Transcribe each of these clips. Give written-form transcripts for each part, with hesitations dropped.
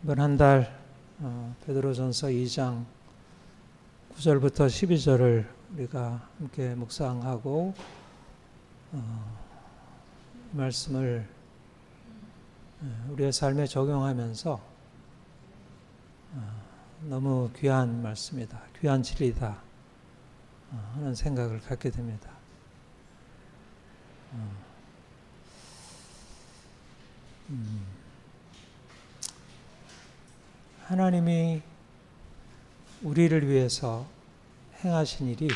이번 한 달 베드로전서 2장 9절부터 12절을 우리가 함께 묵상하고 말씀을 우리의 삶에 적용하면서 너무 귀한 말씀이다, 귀한 진리다 하는 생각을 갖게 됩니다. 하나님이 우리를 위해서 행하신 일이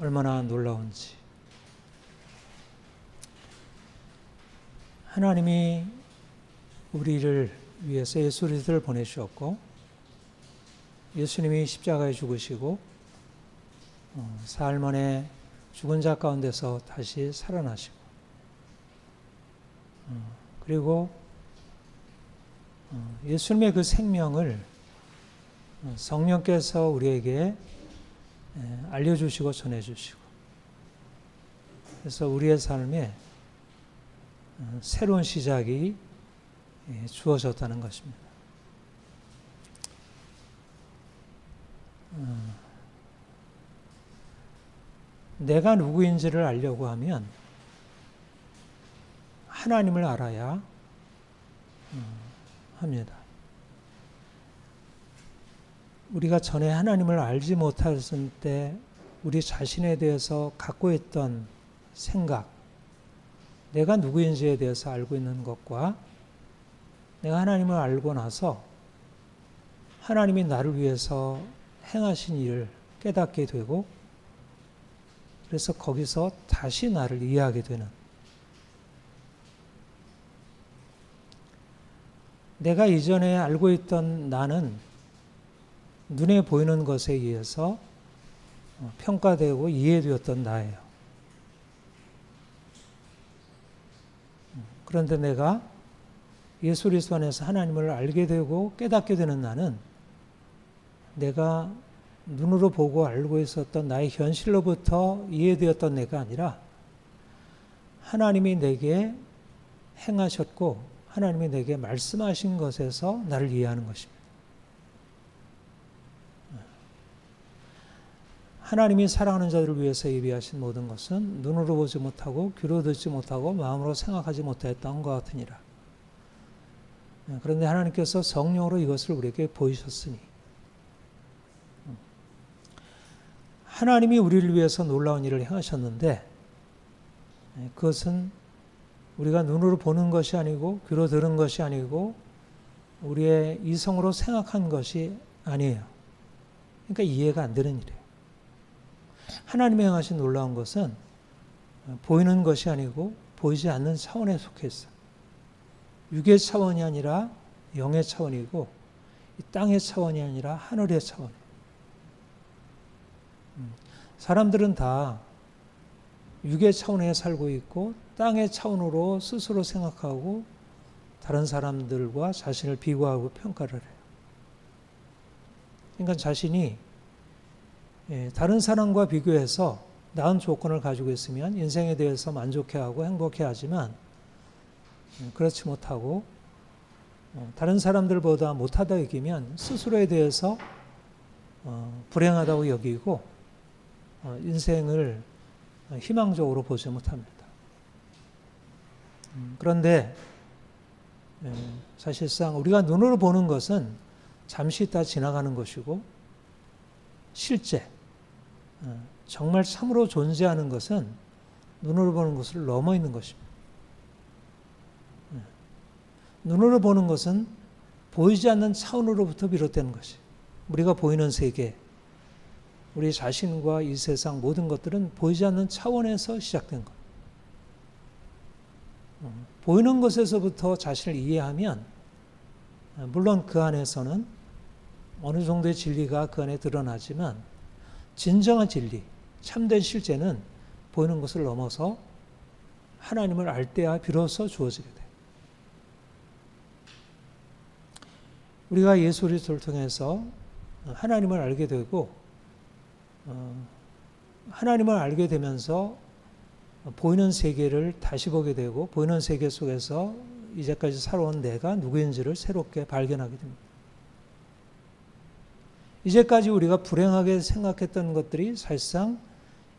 얼마나 놀라운지, 하나님이 우리를 위해서 예수 그리스도를 보내주셨고, 예수님이 십자가에 죽으시고 사흘 만에 죽은 자 가운데서 다시 살아나시고, 그리고 예수님의 그 생명을 성령께서 우리에게 알려주시고 전해주시고, 그래서 우리의 삶에 새로운 시작이 주어졌다는 것입니다. 내가 누구인지를 알려고 하면 하나님을 알아야 합니다. 우리가 전에 하나님을 알지 못했을 때 우리 자신에 대해서 갖고 있던 생각, 내가 누구인지에 대해서 알고 있는 것과 내가 하나님을 알고 나서 하나님이 나를 위해서 행하신 일을 깨닫게 되고, 그래서 거기서 다시 나를 이해하게 되는, 내가 이전에 알고 있던 나는 눈에 보이는 것에 의해서 평가되고 이해되었던 나예요. 그런데 내가 예수 그리스도 안에서 하나님을 알게 되고 깨닫게 되는 나는, 내가 눈으로 보고 알고 있었던 나의 현실로부터 이해되었던 내가 아니라 하나님이 내게 행하셨고 하나님이 내게 말씀하신 것에서 나를 이해하는 것입니다. 하나님이 사랑하는 자들을 위해서 예비하신 모든 것은 눈으로 보지 못하고 귀로 듣지 못하고 마음으로 생각하지 못했던 것 같으니라. 그런데 하나님께서 성령으로 이것을 우리에게 보이셨으니, 하나님이 우리를 위해서 놀라운 일을 행하셨는데, 그것은 우리가 눈으로 보는 것이 아니고 귀로 들은 것이 아니고 우리의 이성으로 생각한 것이 아니에요. 그러니까 이해가 안 되는 일이에요. 하나님이 행하신 놀라운 것은 보이는 것이 아니고 보이지 않는 차원에 속해 있어요. 육의 차원이 아니라 영의 차원이고, 이 땅의 차원이 아니라 하늘의 차원이에요. 사람들은 다 육의 차원에 살고 있고 땅의 차원으로 스스로 생각하고 다른 사람들과 자신을 비교하고 평가를 해요. 그러니까 자신이 다른 사람과 비교해서 나은 조건을 가지고 있으면 인생에 대해서 만족해하고 행복해하지만, 그렇지 못하고 다른 사람들보다 못하다 여기면 스스로에 대해서 불행하다고 여기고 인생을 희망적으로 보지 못합니다. 그런데 사실상 우리가 눈으로 보는 것은 잠시 있다 지나가는 것이고, 실제 정말 참으로 존재하는 것은 눈으로 보는 것을 넘어 있는 것입니다. 눈으로 보는 것은 보이지 않는 차원으로부터 비롯되는 것이, 우리가 보이는 세계, 우리 자신과 이 세상 모든 것들은 보이지 않는 차원에서 시작된 것. 보이는 것에서부터 자신을 이해하면 물론 그 안에서는 어느 정도의 진리가 그 안에 드러나지만, 진정한 진리, 참된 실제는 보이는 것을 넘어서 하나님을 알 때야 비로소 주어지게 돼요. 우리가 예수 그리스도를 통해서 하나님을 알게 되고, 하나님을 알게 되면서 보이는 세계를 다시 보게 되고, 보이는 세계 속에서 이제까지 살아온 내가 누구인지를 새롭게 발견하게 됩니다. 이제까지 우리가 불행하게 생각했던 것들이 사실상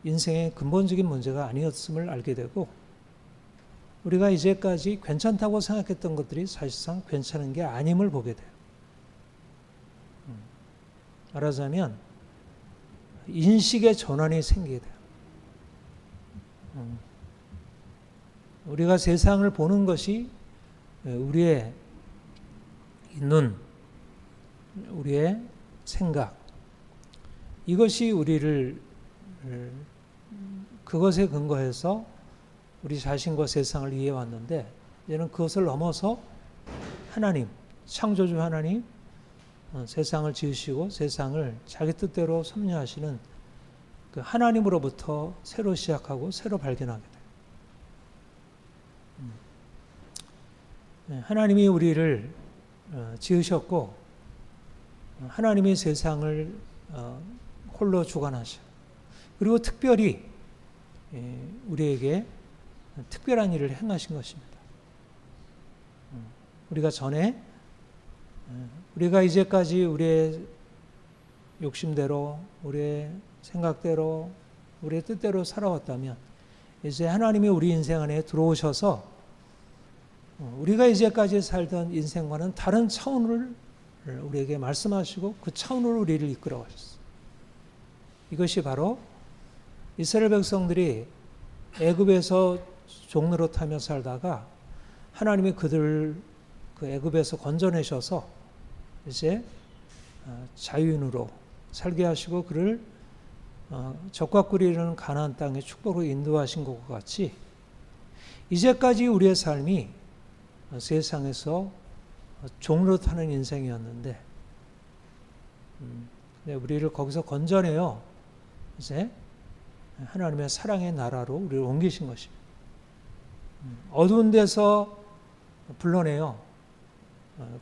인생의 근본적인 문제가 아니었음을 알게 되고, 우리가 이제까지 괜찮다고 생각했던 것들이 사실상 괜찮은 게 아님을 보게 돼요. 말하자면 인식의 전환이 생기게 돼요. 우리가 세상을 보는 것이 우리의 눈, 우리의 생각, 이것이 우리를 그것에 근거해서 우리 자신과 세상을 이해해왔는데, 이제는 그것을 넘어서 하나님, 창조주 하나님, 세상을 지으시고 세상을 자기 뜻대로 섭리하시는 그 하나님으로부터 새로 시작하고 새로 발견하게 돼요. 하나님이 우리를 지으셨고, 하나님이 세상을 홀로 주관하셔. 그리고 특별히 우리에게 특별한 일을 행하신 것입니다. 우리가 이제까지 우리의 욕심대로, 우리의 생각대로, 우리의 뜻대로 살아왔다면, 이제 하나님이 우리 인생 안에 들어오셔서 우리가 이제까지 살던 인생과는 다른 차원을 우리에게 말씀하시고 그 차원으로 우리를 이끌어 가셨어요. 이것이 바로 이스라엘 백성들이 애굽에서 종노릇하며 살다가 하나님이 그들을 그 애굽에서 건져내셔서 이제 자유인으로 살게 하시고 그를 적과 꿀이 흐르는 가나안 땅의 축복으로 인도하신 것과 같이, 이제까지 우리의 삶이 세상에서 종노릇하는 인생이었는데, 우리를 거기서 건져내어 이제 하나님의 사랑의 나라로 우리를 옮기신 것입니다. 어두운 데서 불러내어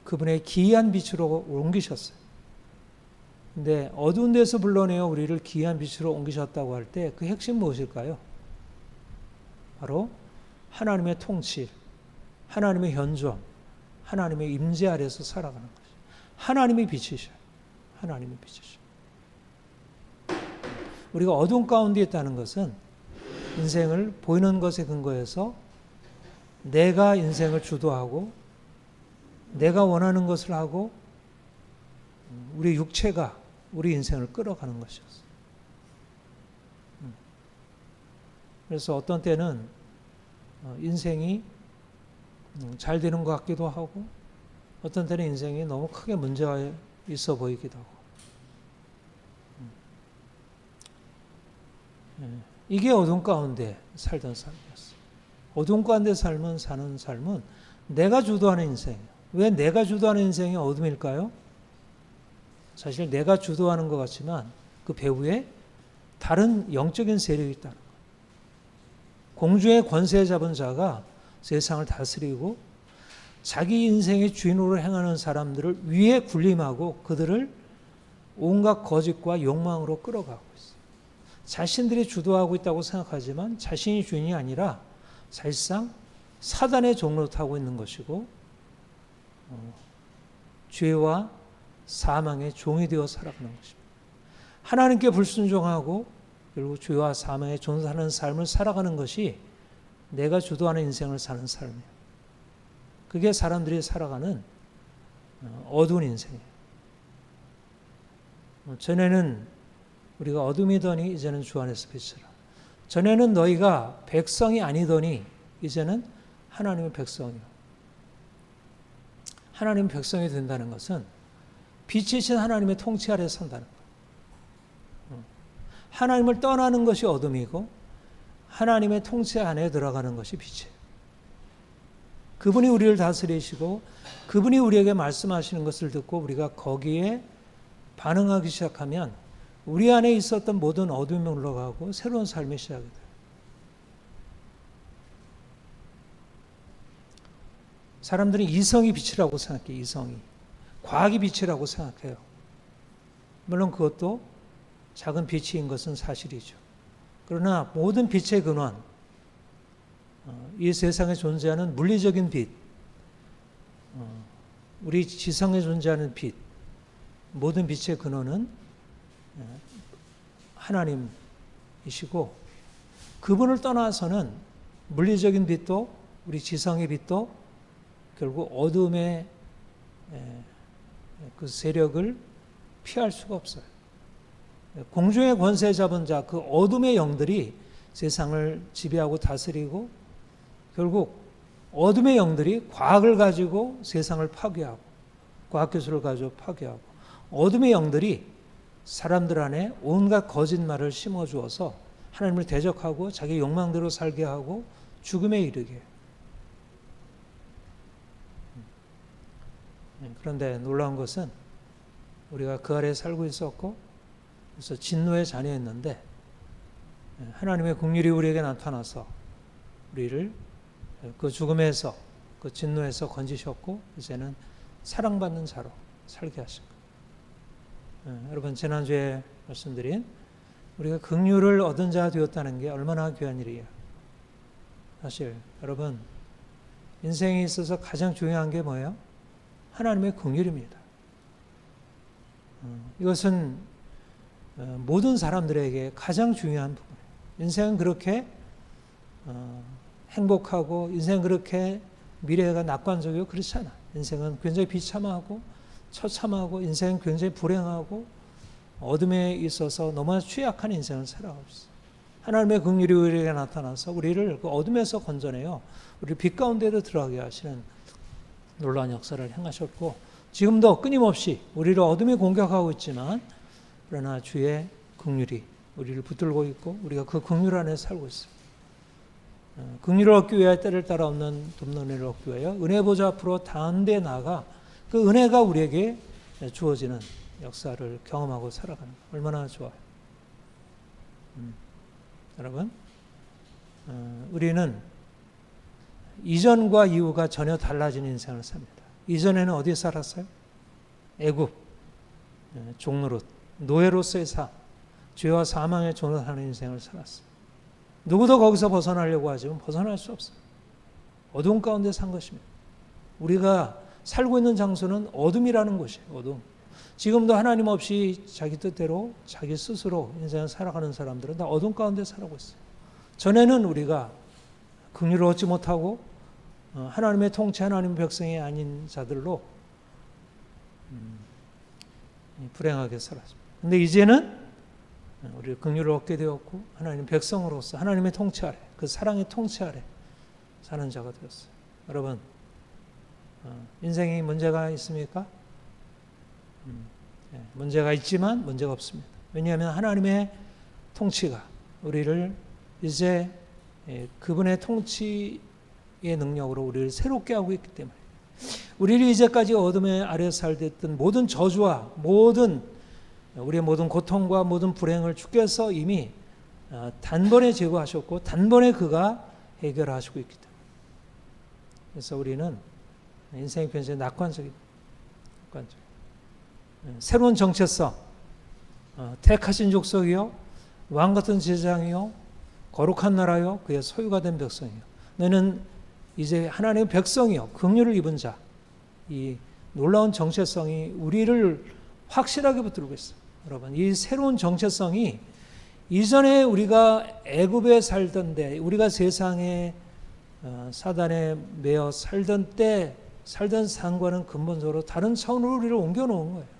그분의 기이한 빛으로 옮기셨어요. 근데 어두운 데서 불러내어 우리를 기이한 빛으로 옮기셨다고 할 때 그 핵심 무엇일까요? 바로 하나님의 통치, 하나님의 현존, 하나님의 임재 아래서 살아가는 것이죠. 하나님이 빛이셔요. 하나님이 빛이셔요. 우리가 어두운 가운데 있다는 것은 인생을 보이는 것에 근거해서 내가 인생을 주도하고 내가 원하는 것을 하고 우리 육체가 우리 인생을 끌어가는 것이었어요. 그래서 어떤 때는 인생이 잘 되는 것 같기도 하고, 어떤 때는 인생이 너무 크게 문제가 있어 보이기도 하고, 이게 어둠 가운데 살던 삶이었어요. 어둠 가운데 사는 삶은 내가 주도하는 인생이에요. 왜 내가 주도하는 인생이 어둠일까요? 사실 내가 주도하는 것 같지만 그 배후에 다른 영적인 세력이 있다는 거예요. 공주의 권세 잡은 자가 세상을 다스리고 자기 인생의 주인으로 행하는 사람들을 위에 군림하고 그들을 온갖 거짓과 욕망으로 끌어가고 있어요. 자신들이 주도하고 있다고 생각하지만 자신이 주인이 아니라 사실상 사단의 종로 타고 있는 것이고, 죄와 사망의 종이 되어 살아가는 것입니다. 하나님께 불순종하고 그리고 죄와 사망의 존재하는 삶을 살아가는 것이 내가 주도하는 인생을 사는 삶이에요. 그게 사람들이 살아가는 어두운 인생이에요. 전에는 우리가 어둠이더니 이제는 주 안에서 빛이라. 전에는 너희가 백성이 아니더니 이제는 하나님의 백성이요. 하나님의 백성이 된다는 것은 빛이신 하나님의 통치 아래 산다는 거예요. 하나님을 떠나는 것이 어둠이고 하나님의 통치 안에 들어가는 것이 빛이에요. 그분이 우리를 다스리시고 그분이 우리에게 말씀하시는 것을 듣고 우리가 거기에 반응하기 시작하면 우리 안에 있었던 모든 어둠이 물러가고 새로운 삶이 시작이 돼요. 사람들은 이성이 빛이라고 생각해요. 이성이. 과학이 빛이라고 생각해요. 물론 그것도 작은 빛인 것은 사실이죠. 그러나 모든 빛의 근원, 이 세상에 존재하는 물리적인 빛, 우리 지상에 존재하는 빛, 모든 빛의 근원은 하나님이시고, 그분을 떠나서는 물리적인 빛도 우리 지상의 빛도 결국 어둠의 그 세력을 피할 수가 없어요. 공중의 권세 잡은 자, 그 어둠의 영들이 세상을 지배하고 다스리고, 결국 어둠의 영들이 과학을 가지고 세상을 파괴하고, 과학기술을 가지고 파괴하고, 어둠의 영들이 사람들 안에 온갖 거짓말을 심어주어서 하나님을 대적하고 자기 욕망대로 살게 하고 죽음에 이르게. 그런데 놀라운 것은 우리가 그 아래에 살고 있었고, 그래서 진노의 자녀였는데 하나님의 긍휼이 우리에게 나타나서 우리를 그 죽음에서, 그 진노에서 건지셨고, 이제는 사랑받는 자로 살게 하신 거예요. 여러분, 지난주에 말씀드린 우리가 긍휼을 얻은 자 되었다는 게 얼마나 귀한 일이에요. 사실 여러분, 인생에 있어서 가장 중요한 게 뭐예요? 하나님의 긍휼입니다. 이것은 모든 사람들에게 가장 중요한 부분이에요. 인생은 그렇게 행복하고, 인생은 그렇게 미래가 낙관적이고 그렇지 않아. 인생은 굉장히 비참하고 처참하고, 인생은 굉장히 불행하고 어둠에 있어서 너무나 취약한 인생을 살아가고 있어요. 하나님의 긍휼이 우리에게 나타나서 우리를 그 어둠에서 건져내요, 우리를 빛 가운데로 들어가게 하시는 놀라운 역사를 행하셨고, 지금도 끊임없이 우리를 어둠이 공격하고 있지만, 그러나 주의 긍휼이 우리를 붙들고 있고, 우리가 그 긍휼 안에 살고 있습니다. 긍휼을 얻기 위하여 때를 따라 없는 돕는 은혜를 얻기 위하여 은혜 보좌 앞으로 담대히 나아가 그 은혜가 우리에게 주어지는 역사를 경험하고 살아가는 것, 얼마나 좋아요. 여러분, 우리는 이전과 이후가 전혀 달라진 인생을 삽니다. 이전에는 어디에 살았어요? 애굽, 종노릇, 노예로서의 삶, 죄와 사망의 종으로 사는 인생을 살았어요. 누구도 거기서 벗어나려고 하지만 벗어날 수 없어요. 어둠 가운데 산 것입니다. 우리가 살고 있는 장소는 어둠이라는 곳이에요. 어둠. 지금도 하나님 없이 자기 뜻대로 자기 스스로 인생을 살아가는 사람들은 다 어둠 가운데 살아가고 있어요. 전에는 우리가 긍휼을 얻지 못하고 하나님의 통치, 하나님의 백성이 아닌 자들로 불행하게 살았습니다. 그런데 이제는 우리 긍휼을 얻게 되었고, 하나님 백성으로서 하나님의 통치 아래, 그 사랑의 통치 아래 사는 자가 되었어요. 여러분, 인생에 문제가 있습니까? 문제가 있지만 문제가 없습니다. 왜냐하면 하나님의 통치가 우리를 이제 그분의 통치의 능력으로 우리를 새롭게 하고 있기 때문에, 우리를 이제까지 어둠의 아래 살던 모든 저주와 우리의 모든 고통과 모든 불행을 주께서 이미 단번에 제거하셨고, 단번에 그가 해결하시고 있기 때문에, 그래서 우리는 인생이 굉장히 낙관적입니다. 새로운 정체성, 택하신 족속이요, 왕같은 제장이요, 거룩한 나라요, 그의 소유가 된 백성이요. 너는 이제 하나님의 백성이요, 긍휼을 입은 자. 이 놀라운 정체성이 우리를 확실하게 붙들고 있어요. 여러분, 이 새로운 정체성이 이전에 우리가 애굽에 살던 때, 우리가 세상에 사단에 매여 살던 때 살던 삶과는 근본적으로 다른 차원으로 우리를 옮겨놓은 거예요.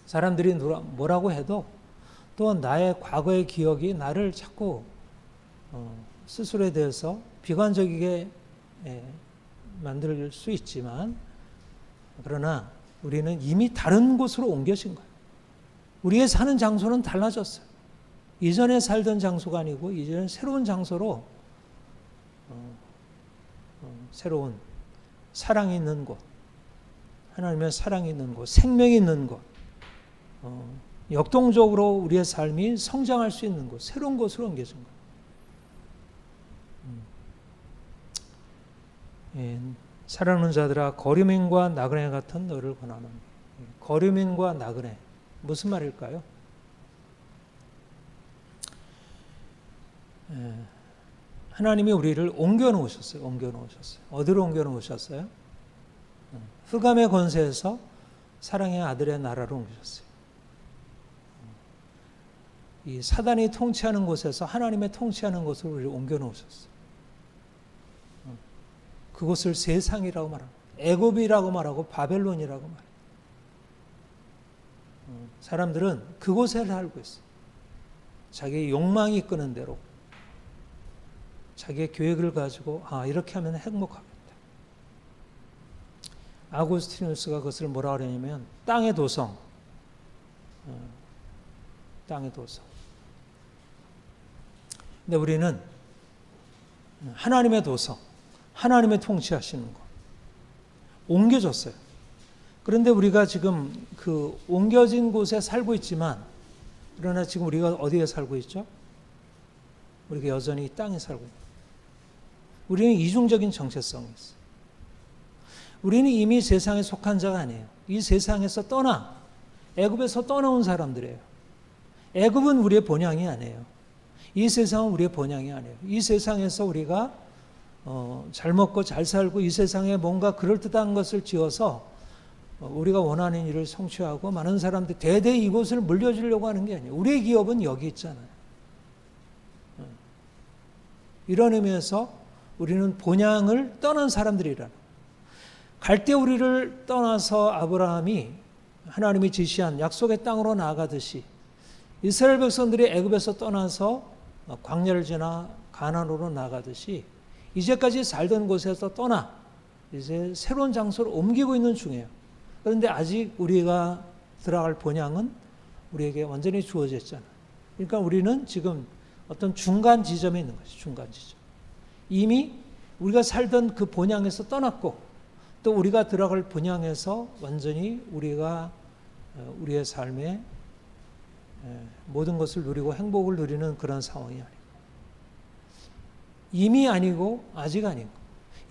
사람들이 뭐라고 해도 또 나의 과거의 기억이 나를 자꾸 스스로에 대해서 비관적이게 만들 수 있지만, 그러나 우리는 이미 다른 곳으로 옮겨진 거예요. 우리의 사는 장소는 달라졌어요. 이전에 살던 장소가 아니고 이제는 새로운 장소로, 새로운 사랑이 있는 곳, 하나님의 사랑이 있는 곳, 생명이 있는 곳, 역동적으로 우리의 삶이 성장할 수 있는 곳, 새로운 곳으로 옮겨진 거예요. 사랑하는 자들아, 거류민과 나그네 같은 너를 권하노니. 거류민과 나그네, 무슨 말일까요? 하나님이 우리를 옮겨 놓으셨어요. 어디로 옮겨 놓으셨어요? 흑암의 권세에서 사랑의 아들의 나라로 옮기셨어요. 이 사단이 통치하는 곳에서 하나님의 통치하는 곳으로 우리를 옮겨 놓으셨어요. 그곳을 세상이라고 말합니다. 애굽이라고 말하고 바벨론이라고 말해요. 사람들은 그곳에 살고 있어요. 자기의 욕망이 이끄는 대로 자기의 계획을 가지고 이렇게 하면 행복하겠다. 아구스티누스가 그것을 뭐라 그러냐면 땅의 도성. 땅의 도성. 근데 우리는 하나님의 도성, 하나님의 통치하시는 것 옮겨졌어요. 그런데 우리가 지금 그 옮겨진 곳에 살고 있지만, 그러나 지금 우리가 어디에 살고 있죠? 우리가 여전히 이 땅에 살고 있는. 우리는 이중적인 정체성이 있어요. 우리는 이미 세상에 속한 자가 아니에요. 이 세상에서 애굽에서 떠나온 사람들이에요. 애굽은 우리의 본향이 아니에요. 이 세상은 우리의 본향이 아니에요. 이 세상에서 우리가 잘 먹고 잘 살고 이 세상에 뭔가 그럴듯한 것을 지어서 우리가 원하는 일을 성취하고 많은 사람들 대대 이곳을 물려주려고 하는 게 아니에요. 우리의 기업은 여기 있잖아요. 이런 의미에서 우리는 본향을 떠난 사람들이라는, 갈 때 우리를 떠나서 아브라함이 하나님이 지시한 약속의 땅으로 나아가듯이 이스라엘 백성들이 애굽에서 떠나서 광야를 지나 가나안으로 나가듯이 이제까지 살던 곳에서 떠나 이제 새로운 장소로 옮기고 있는 중이에요. 그런데 아직 우리가 들어갈 본향은 우리에게 완전히 주어졌잖아요. 그러니까 우리는 지금 어떤 중간 지점에 있는 것이죠. 중간 지점. 이미 우리가 살던 그 본향에서 떠났고 또 우리가 들어갈 본향에서 완전히 우리가 우리의 삶에 모든 것을 누리고 행복을 누리는 그런 상황이 아니고, 이미 아니고 아직 아니고,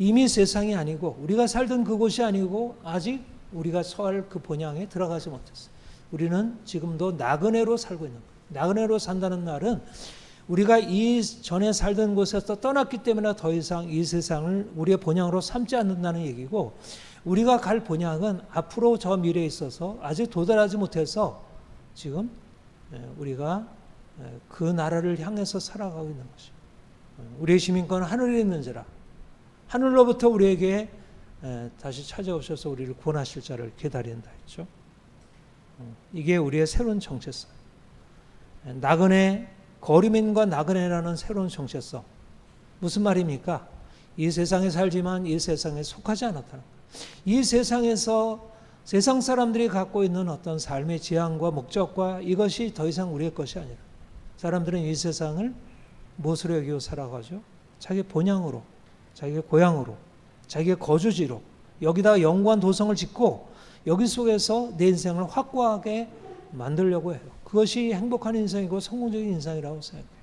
이미 세상이 아니고 우리가 살던 그곳이 아니고 아직 우리가 처할 그 본향에 들어가지 못했어요. 우리는 지금도 나그네로 살고 있는 거예요. 나그네로 산다는 말은 우리가 이 전에 살던 곳에서 떠났기 때문에 더 이상 이 세상을 우리의 본향으로 삼지 않는다는 얘기고, 우리가 갈 본향은 앞으로 저 미래에 있어서 아직 도달하지 못해서 지금 우리가 그 나라를 향해서 살아가고 있는 것이죠. 우리의 시민권은 하늘에 있는지라 하늘로부터 우리에게 다시 찾아오셔서 우리를 구원하실 자를 기다린다 했죠. 이게 우리의 새로운 정체성. 나그네, 거류민과 나그네라는 새로운 정체성. 무슨 말입니까? 이 세상에 살지만 이 세상에 속하지 않았다는 거예요. 이 세상에서 세상 사람들이 갖고 있는 어떤 삶의 지향과 목적과 이것이 더 이상 우리의 것이 아니라, 사람들은 이 세상을 무엇으로 여기고 살아가죠? 자기 본향으로, 자기의 고향으로, 자기의 거주지로, 여기다가 영원한 도성을 짓고 여기 속에서 내 인생을 확고하게 만들려고 해요. 그것이 행복한 인생이고 성공적인 인생이라고 생각해요.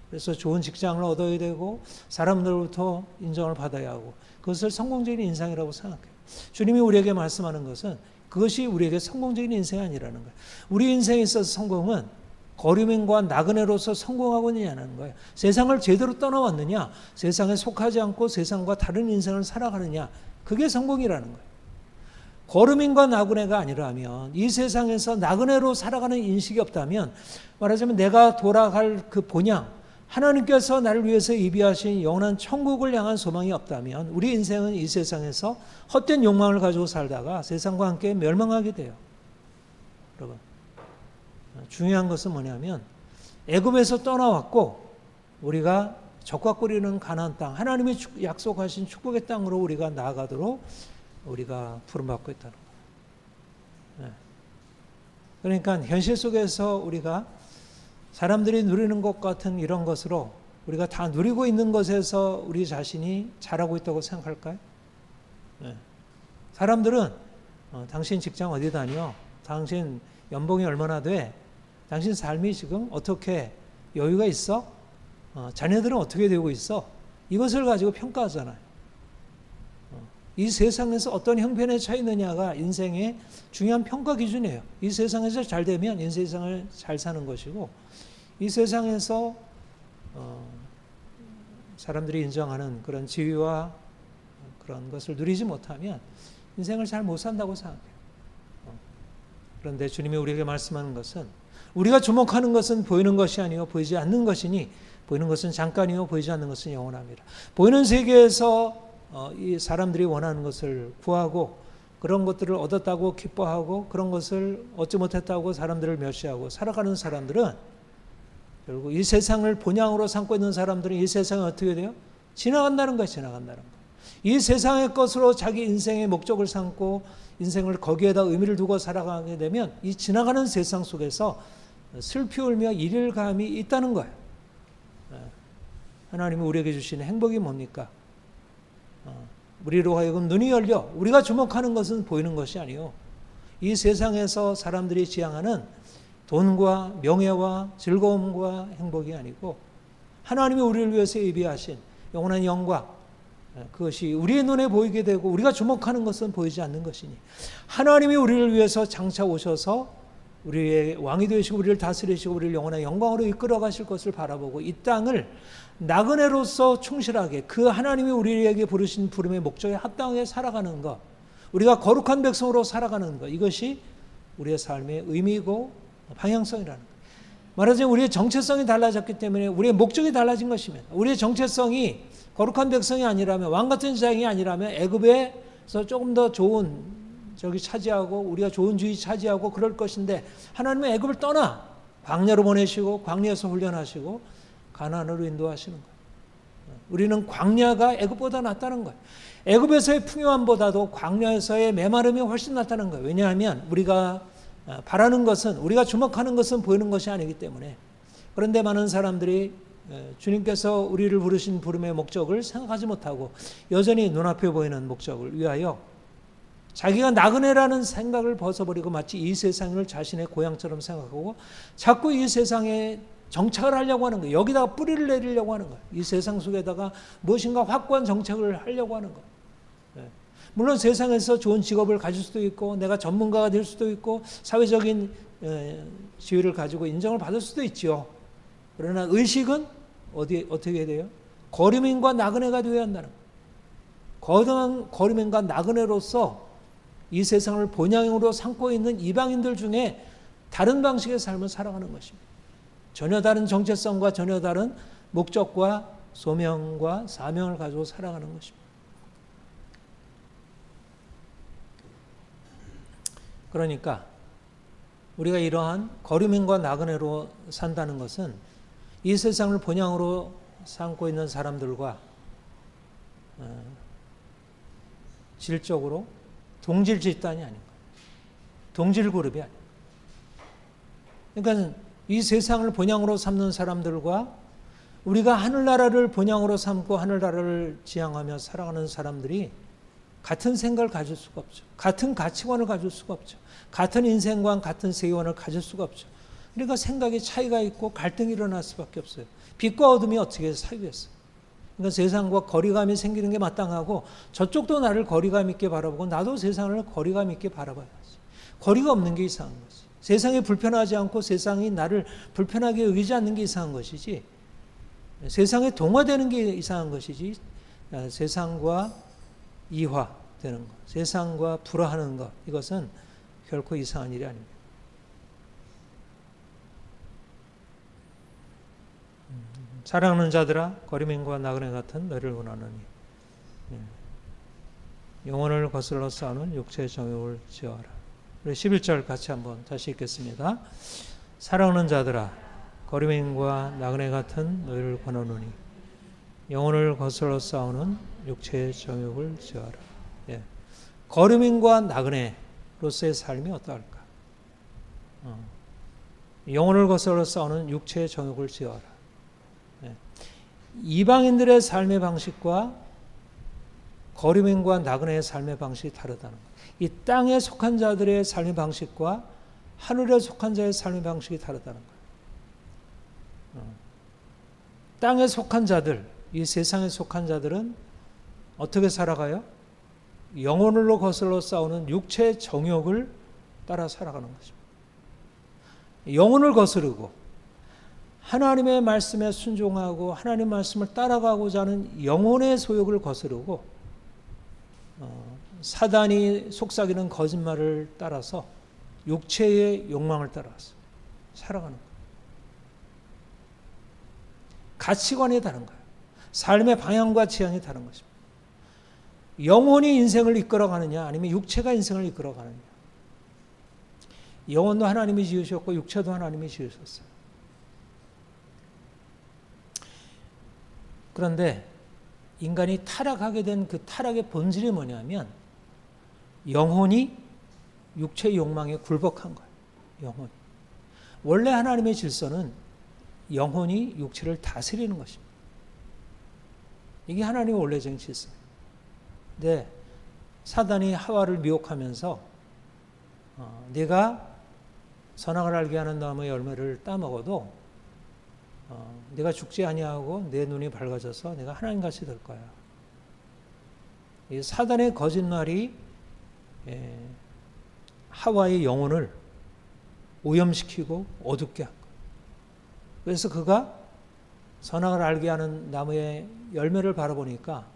그래서 좋은 직장을 얻어야 되고 사람들로부터 인정을 받아야 하고, 그것을 성공적인 인생이라고 생각해요. 주님이 우리에게 말씀하는 것은 그것이 우리에게 성공적인 인생이 아니라는 거예요. 우리 인생에 있어서 성공은 거류민과 나그네로서 성공하고 있느냐는 거예요. 세상을 제대로 떠나왔느냐, 세상에 속하지 않고 세상과 다른 인생을 살아가느냐, 그게 성공이라는 거예요. 거류민과 나그네가 아니라면, 이 세상에서 나그네로 살아가는 인식이 없다면, 말하자면 내가 돌아갈 그 본향, 하나님께서 나를 위해서 예비하신 영원한 천국을 향한 소망이 없다면 우리 인생은 이 세상에서 헛된 욕망을 가지고 살다가 세상과 함께 멸망하게 돼요. 여러분, 중요한 것은 뭐냐면 애굽에서 떠나왔고 우리가 적과 꿀이는 가나안 땅, 하나님이 약속하신 축복의 땅으로 우리가 나아가도록 우리가 부름받고 있다는 거예요. 그러니까 현실 속에서 우리가 사람들이 누리는 것 같은 이런 것으로 우리가 다 누리고 있는 것에서 우리 자신이 잘하고 있다고 생각할까요? 사람들은 당신 직장 어디 다녀? 당신 연봉이 얼마나 돼? 당신 삶이 지금 어떻게 여유가 있어? 자녀들은 어떻게 되고 있어? 이것을 가지고 평가하잖아요. 이 세상에서 어떤 형편에 처해 있느냐가 인생의 중요한 평가 기준이에요. 이 세상에서 잘 되면 이 세상을 잘 사는 것이고, 이 세상에서 사람들이 인정하는 그런 지위와 그런 것을 누리지 못하면 인생을 잘 못 산다고 생각해요. 그런데 주님이 우리에게 말씀하는 것은 우리가 주목하는 것은 보이는 것이 아니요 보이지 않는 것이니 보이는 것은 잠깐이요 보이지 않는 것은 영원합니다. 보이는 세계에서 이 사람들이 원하는 것을 구하고 그런 것들을 얻었다고 기뻐하고 그런 것을 얻지 못했다고 사람들을 멸시하고 살아가는 사람들은 결국 이 세상을 본향으로 삼고 있는 사람들은 이 세상이 어떻게 돼요? 지나간다는 거예요. 지나간다는 거. 이 세상의 것으로 자기 인생의 목적을 삼고 인생을 거기에다 의미를 두고 살아가게 되면 이 지나가는 세상 속에서 슬피 울며 이를 감이 있다는 거예요. 하나님이 우리에게 주시는 행복이 뭡니까? 우리로 하여금 눈이 열려 우리가 주목하는 것은 보이는 것이 아니요 이 세상에서 사람들이 지향하는 돈과 명예와 즐거움과 행복이 아니고 하나님이 우리를 위해서 예비하신 영원한 영광, 그것이 우리의 눈에 보이게 되고 우리가 주목하는 것은 보이지 않는 것이니 하나님이 우리를 위해서 장차 오셔서 우리의 왕이 되시고 우리를 다스리시고 우리를 영원한 영광으로 이끌어 가실 것을 바라보고 이 땅을 나그네로서 충실하게 그 하나님이 우리에게 부르신 부름의 목적에 합당하게 살아가는 것, 우리가 거룩한 백성으로 살아가는 것, 이것이 우리의 삶의 의미이고 방향성이라는 것. 말하자면 우리의 정체성이 달라졌기 때문에 우리의 목적이 달라진 것입니다. 우리의 정체성이 거룩한 백성이 아니라면, 왕 같은 자양이 아니라면 애굽에서 조금 더 좋은 저기 차지하고 우리가 좋은 주의 차지하고 그럴 것인데 하나님은 애굽을 떠나 광야로 보내시고 광야에서 훈련하시고 가나안으로 인도하시는 거예요. 우리는 광야가 애굽보다 낫다는 거예요. 애굽에서의 풍요함보다도 광야에서의 메마름이 훨씬 낫다는 거예요. 왜냐하면 우리가 바라는 것은, 우리가 주목하는 것은 보이는 것이 아니기 때문에. 그런데 많은 사람들이 주님께서 우리를 부르신 부름의 목적을 생각하지 못하고 여전히 눈앞에 보이는 목적을 위하여 자기가 나그네라는 생각을 벗어버리고 마치 이 세상을 자신의 고향처럼 생각하고 자꾸 이 세상에 정착을 하려고 하는 거예요. 여기다가 뿌리를 내리려고 하는 거예요. 이 세상 속에다가 무엇인가 확고한 정착을 하려고 하는 거예요. 물론 세상에서 좋은 직업을 가질 수도 있고 내가 전문가가 될 수도 있고 사회적인 지위를 가지고 인정을 받을 수도 있죠. 그러나 의식은 어떻게 돼요? 거류민과 나그네가 되어야 한다는 거예요. 거류민과 나그네로서 이 세상을 본향으로 삼고 있는 이방인들 중에 다른 방식의 삶을 살아가는 것입니다. 전혀 다른 정체성과 전혀 다른 목적과 소명과 사명을 가지고 살아가는 것입니다. 그러니까 우리가 이러한 거류민과 나그네로 산다는 것은 이 세상을 본향으로 삼고 있는 사람들과 질적으로 동질 집단이 아닌가. 동질 그룹이 아닌가. 그러니까 이 세상을 본향으로 삼는 사람들과 우리가 하늘나라를 본향으로 삼고 하늘나라를 지향하며 살아가는 사람들이 같은 생각을 가질 수가 없죠. 같은 가치관을 가질 수가 없죠. 같은 인생관, 같은 세계관을 가질 수가 없죠. 그러니까 생각에 차이가 있고 갈등이 일어날 수밖에 없어요. 빛과 어둠이 어떻게 사귀겠어요? 그러니까 세상과 거리감이 생기는 게 마땅하고 저쪽도 나를 거리감 있게 바라보고 나도 세상을 거리감 있게 바라봐야지. 거리가 없는 게 이상한 거지. 세상이 불편하지 않고 세상이 나를 불편하게 여기지 않는 게 이상한 것이지, 세상에 동화되는 게 이상한 것이지, 세상과 이화되는 것, 세상과 불화하는 것, 이것은 결코 이상한 일이 아닙니다. 사랑하는 자들아 거류민과 나그네 같은 너를 원하노니 영혼을 거슬러 싸우는 육체의 정욕을 지어라. 우리 11절 같이 한번 다시 읽겠습니다. 사랑하는 자들아 거류민과 나그네 같은 너희를 권하노니 영혼을 거슬러 싸우는 육체의 정욕을 지어라. 거류민과 나그네로서의 삶이 어떠할까? 영혼을 거슬러 싸우는 육체의 정욕을 지어라. 이방인들의 삶의 방식과 거류민과 나그네의 삶의 방식이 다르다는 것. 이 땅에 속한 자들의 삶의 방식과 하늘에 속한 자의 삶의 방식이 다르다는 거예요. 땅에 속한 자들, 이 세상에 속한 자들은 어떻게 살아가요? 영혼으로 거슬러 싸우는 육체의 정욕을 따라 살아가는 것입니다. 영혼을 거스르고 하나님의 말씀에 순종하고 하나님 말씀을 따라가고자 하는 영혼의 소욕을 거스르고 사단이 속삭이는 거짓말을 따라서 육체의 욕망을 따라서 살아가는 거예요. 가치관이 다른 거예요. 삶의 방향과 지향이 다른 것입니다. 영혼이 인생을 이끌어가느냐 아니면 육체가 인생을 이끌어가느냐. 영혼도 하나님이 지으셨고 육체도 하나님이 지으셨어요. 그런데 인간이 타락하게 된 그 타락의 본질이 뭐냐면 영혼이 육체의 욕망에 굴복한 거예요. 영혼이. 원래 하나님의 질서는 영혼이 육체를 다스리는 것입니다. 이게 하나님의 원래적인 질서예요. 근데 사단이 하와를 미혹하면서 네가 선악을 알게 하는 나무의 열매를 따먹어도 네가 죽지 아니하고 내 눈이 밝아져서 내가 하나님같이 될 거야. 이 사단의 거짓말이 하와의 영혼을 오염시키고 어둡게 한 거예요. 그래서 그가 선악을 알게 하는 나무의 열매를 바라보니까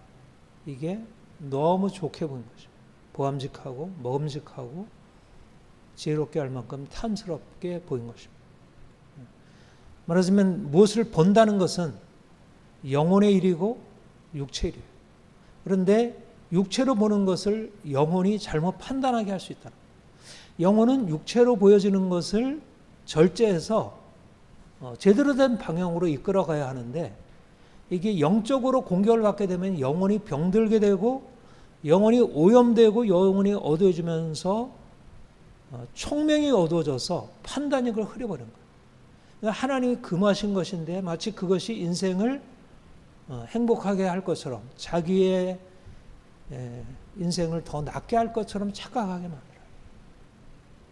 이게 너무 좋게 보인 거죠. 보암직하고 먹음직하고 지혜롭게 할 만큼 탐스럽게 보인 것입니다. 말하자면 무엇을 본다는 것은 영혼의 일이고 육체의 일이에요. 그런데 육체로 보는 것을 영혼이 잘못 판단하게 할 수 있다. 영혼은 육체로 보여지는 것을 절제해서 제대로 된 방향으로 이끌어가야 하는데 이게 영적으로 공격을 받게 되면 영혼이 병들게 되고 영혼이 오염되고 영혼이 어두워지면서 총명이 어두워져서 판단력을 흐려버린 거예요. 하나님이 금하신 것인데 마치 그것이 인생을 행복하게 할 것처럼 자기의 인생을 더 낫게 할 것처럼 착각하게 만들어요.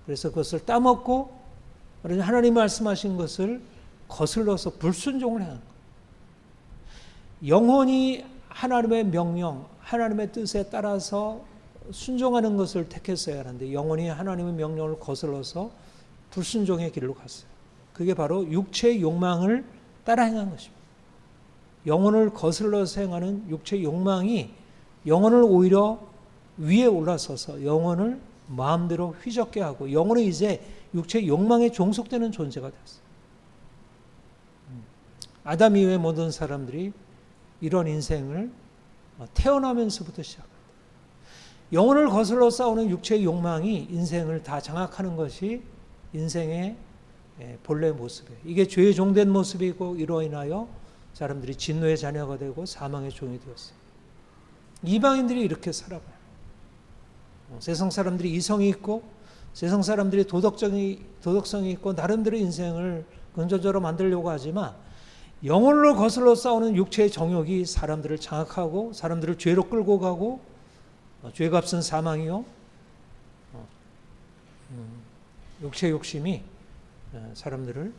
그래서 그것을 따먹고 하나님 말씀하신 것을 거슬러서 불순종을 해야 하는 거예요. 영혼이 하나님의 명령, 하나님의 뜻에 따라서 순종하는 것을 택했어야 하는데 영혼이 하나님의 명령을 거슬러서 불순종의 길로 갔어요. 그게 바로 육체의 욕망을 따라 행한 것입니다. 영혼을 거슬러서 행하는 육체의 욕망이 영혼을 오히려 위에 올라서서 영혼을 마음대로 휘젓게 하고 영혼은 이제 육체의 욕망에 종속되는 존재가 됐어요. 아담 이후의 모든 사람들이 이런 인생을 태어나면서부터 시작합니다. 영혼을 거슬러 싸우는 육체의 욕망이 인생을 다 장악하는 것이 인생의 본래 모습이에요. 이게 죄의 종된 모습이고 이로 인하여 사람들이 진노의 자녀가 되고 사망의 종이 되었어요. 이방인들이 이렇게 살아가요. 세상 사람들이 이성이 있고 세상 사람들이 도덕성이 있고 나름대로 인생을 긍정적으로 만들려고 하지만 영혼을 거슬러 싸우는 육체의 정욕이 사람들을 장악하고 사람들을 죄로 끌고 가고 죄값은 사망이요. 육체의 욕심이 사람들을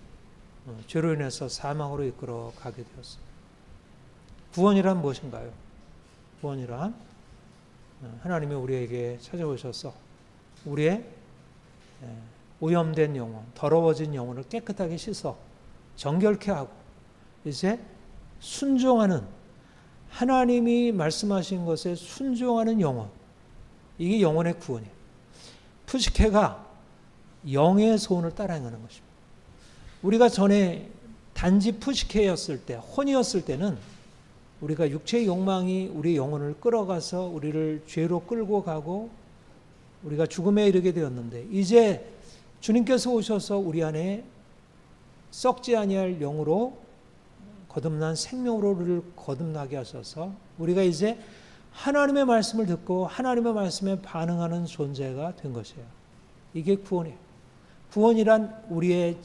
죄로 인해서 사망으로 이끌어 가게 되었습니다. 구원이란 무엇인가요? 구원이란 하나님이 우리에게 찾아오셔서 우리의 오염된 영혼, 더러워진 영혼을 깨끗하게 씻어 정결케 하고 이제 순종하는 하나님이 말씀하신 것에 순종하는 영혼, 이게 영혼의 구원이에요. 푸시케가 영의 소원을 따라 행하는 것입니다. 우리가 전에 단지 푸시케였을 때, 혼이었을 때는 우리가 육체의 욕망이 우리 영혼을 끌어가서 우리를 죄로 끌고 가고 우리가 죽음에 이르게 되었는데 이제 주님께서 오셔서 우리 안에 썩지 아니할 영으로 거듭난 생명으로 우리를 거듭나게 하셔서 우리가 이제 하나님의 말씀을 듣고 하나님의 말씀에 반응하는 존재가 된 것이에요. 이게 구원이에요. 구원이란 우리의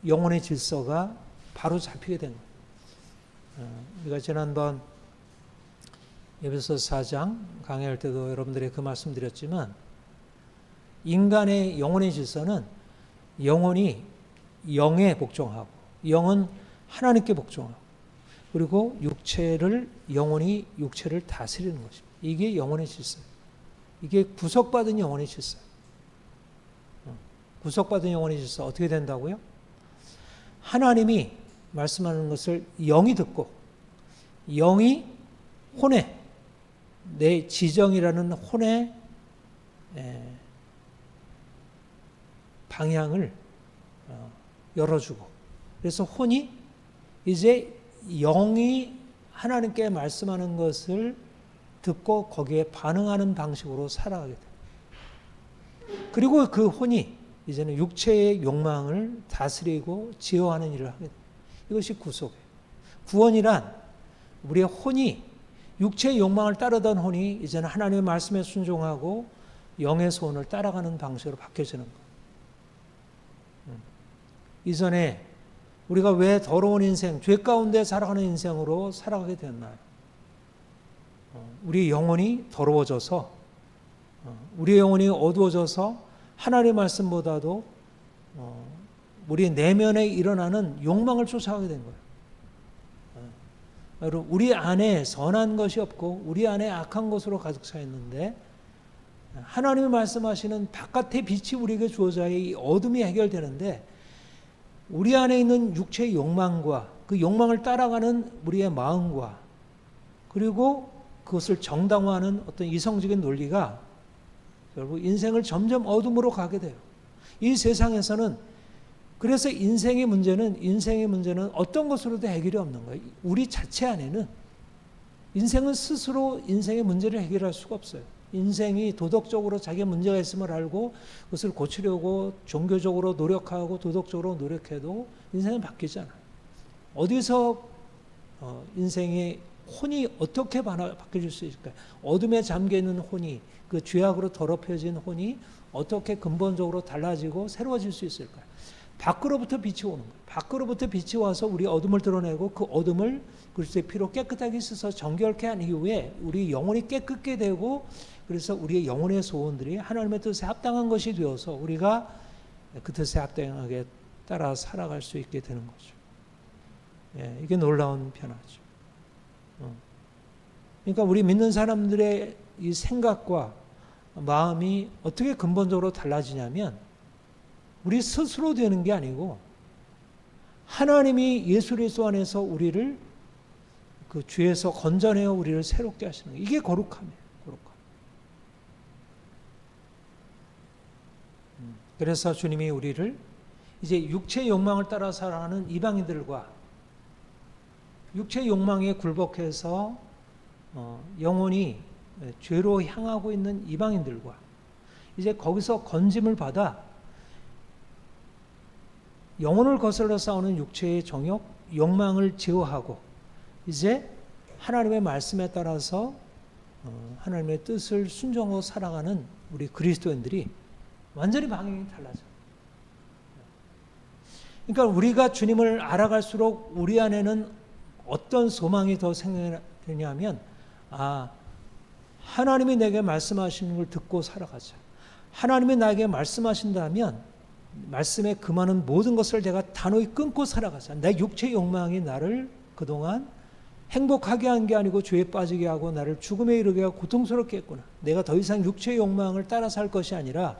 영혼의 질서가 바로 잡히게 된 거예요. 우리가 지난번 에베소서 4장 강의할 때도 여러분들에게 그 말씀 드렸지만 인간의 영혼의 질서는 영혼이 영에 복종하고 영은 하나님께 복종하고 그리고 영혼이 육체를 다스리는 것입니다. 이게 영혼의 질서예요. 이게 구속받은 영혼의 질서예요. 구속받은 영혼의 질서 어떻게 된다고요? 하나님이 말씀하는 것을 영이 듣고 영이 혼에 내 지정이라는 혼의 방향을 열어주고 그래서 혼이 이제 영이 하나님께 말씀하는 것을 듣고 거기에 반응하는 방식으로 살아가게 돼요. 그리고 그 혼이 이제는 육체의 욕망을 다스리고 지어하는 일을 하게 돼요. 이것이 구속이에요. 구원이란 우리의 혼이 육체의 욕망을 따르던 혼이 이제는 하나님의 말씀에 순종하고 영의 소원을 따라가는 방식으로 바뀌어지는 거예요. 이전에 우리가 왜 더러운 인생, 죄 가운데 살아가는 인생으로 살아가게 되었나요? 우리 영혼이 더러워져서 우리의 영혼이 어두워져서 하나님의 말씀보다도 우리 내면에 일어나는 욕망을 쫓아가게 된 거예요. 여러분, 우리 안에 선한 것이 없고 우리 안에 악한 것으로 가득 차 있는데 하나님이 말씀하시는 바깥의 빛이 우리에게 주어져야 이 어둠이 해결되는데 우리 안에 있는 육체의 욕망과 그 욕망을 따라가는 우리의 마음과 그리고 그것을 정당화하는 어떤 이성적인 논리가 결국 인생을 점점 어둠으로 가게 돼요. 이 세상에서는 그래서 인생의 문제는 어떤 것으로도 해결이 없는 거예요. 우리 자체 안에는 인생은 스스로 인생의 문제를 해결할 수가 없어요. 인생이 도덕적으로 자기의 문제가 있음을 알고 그것을 고치려고 종교적으로 노력하고 도덕적으로 노력해도 인생은 바뀌지 않아요. 어디서 인생의 혼이 어떻게 바뀌어질 수 있을까요? 어둠에 잠겨있는 혼이 그 죄악으로 더럽혀진 혼이 어떻게 근본적으로 달라지고 새로워질 수 있을까요? 밖으로부터 빛이 오는 거예요. 밖으로부터 빛이 와서 우리 어둠을 드러내고 그 어둠을 그리스도의 피로 깨끗하게 씻어 정결케 한 이후에 우리 영혼이 깨끗게 되고 그래서 우리의 영혼의 소원들이 하나님의 뜻에 합당한 것이 되어서 우리가 그 뜻에 합당하게 따라 살아갈 수 있게 되는 거죠. 이게 놀라운 변화죠. 그러니까 우리 믿는 사람들의 이 생각과 마음이 어떻게 근본적으로 달라지냐면 우리 스스로 되는 게 아니고 하나님이 예수 그리스도 안에서 우리를 그 죄에서 건져내어 우리를 새롭게 하시는 거예요. 이게 거룩함이에요. 거룩함. 그래서 주님이 우리를 이제 육체의 욕망을 따라 살아가는 이방인들과 육체의 욕망에 굴복해서 영혼이 죄로 향하고 있는 이방인들과 이제 거기서 건짐을 받아 영혼을 거슬러 싸우는 육체의 정욕, 욕망을 제어하고 이제 하나님의 말씀에 따라서 하나님의 뜻을 순종하고 살아가는 우리 그리스도인들이 완전히 방향이 달라져요. 그러니까 우리가 주님을 알아갈수록 우리 안에는 어떤 소망이 더 생겨나냐면 하나님이 내게 말씀하시는 걸 듣고 살아가자. 하나님이 나에게 말씀하신다면 말씀에 금하는 모든 것을 내가 단호히 끊고 살아가자. 내 육체의 욕망이 나를 그동안 행복하게 한 게 아니고 죄에 빠지게 하고 나를 죽음에 이르게 하고 고통스럽게 했구나. 내가 더 이상 육체의 욕망을 따라 살 것이 아니라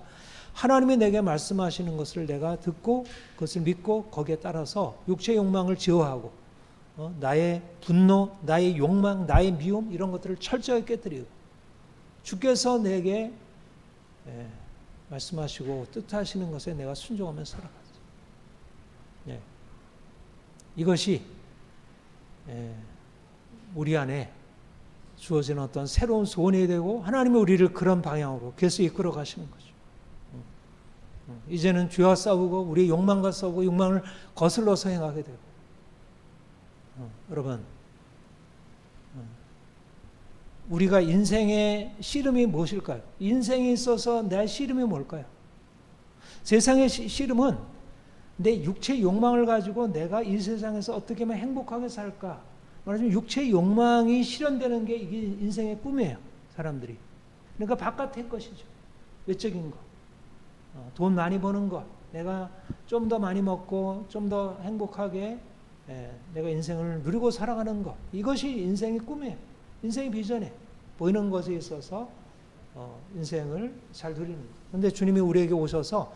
하나님이 내게 말씀하시는 것을 내가 듣고 그것을 믿고 거기에 따라서 육체의 욕망을 제어하고 나의 분노, 나의 욕망, 나의 미움 이런 것들을 철저히 깨뜨리고 주께서 내게 말씀하시고 뜻하시는 것에 내가 순종하며 살아가죠. 이것이 우리 안에 주어지는 어떤 새로운 소원이 되고 하나님이 우리를 그런 방향으로 계속 이끌어 가시는 거죠. 이제는 죄와 싸우고 우리의 욕망과 싸우고 욕망을 거슬러서 행하게 되고 여러분 우리가 인생의 씨름이 무엇일까요? 인생에 있어서 내 씨름이 뭘까요? 세상의 씨름은 내 육체의 욕망을 가지고 내가 이 세상에서 어떻게 하면 행복하게 살까? 말하자면 육체의 욕망이 실현되는 게 이게 인생의 꿈이에요. 사람들이. 그러니까 바깥의 것이죠. 외적인 것. 돈 많이 버는 것. 내가 좀 더 많이 먹고 좀 더 행복하게 내가 인생을 누리고 살아가는 것. 이것이 인생의 꿈이에요. 인생의 비전에 보이는 것에 있어서 인생을 잘 누리는 것. 그런데 주님이 우리에게 오셔서